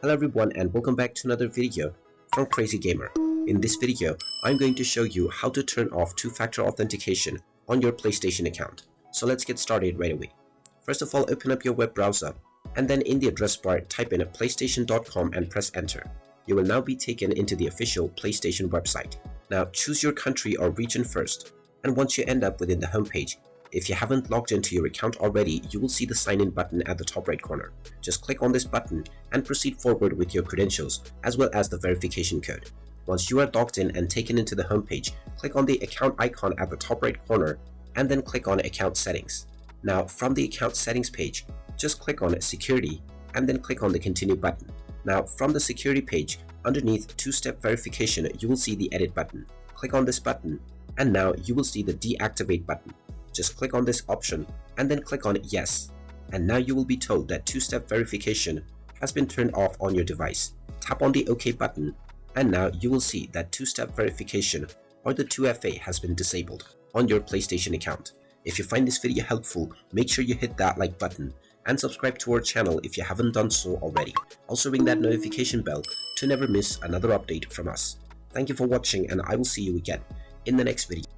Hello everyone and welcome back to another video from Crazy Gamer. In this video, I'm going to show you how to turn off two-factor authentication on your PlayStation account. So let's get started right away. First of all, open up your web browser and then in the address bar type in playstation.com and press enter. You will now be taken into the official PlayStation website. Now choose your country or region first, and once you end up within the homepage, if you haven't logged into your account already, you will see the sign in button at the top right corner. Just click on this button and proceed forward with your credentials as well as the verification code. Once you are logged in and taken into the homepage, click on the account icon at the top right corner and then click on account settings. Now from the account settings page, just click on security and then click on the continue button. Now from the security page, underneath two-step verification, you will see the edit button. Click on this button and now you will see the deactivate button. Just click on this option and then click on yes. And now you will be told that two-step verification has been turned off on your device. Tap on the OK button and now you will see that two-step verification or the 2FA has been disabled on your PlayStation account. If you find this video helpful, make sure you hit that like button and subscribe to our channel if you haven't done so already. Also ring that notification bell to never miss another update from us. Thank you for watching and I will see you again in the next video.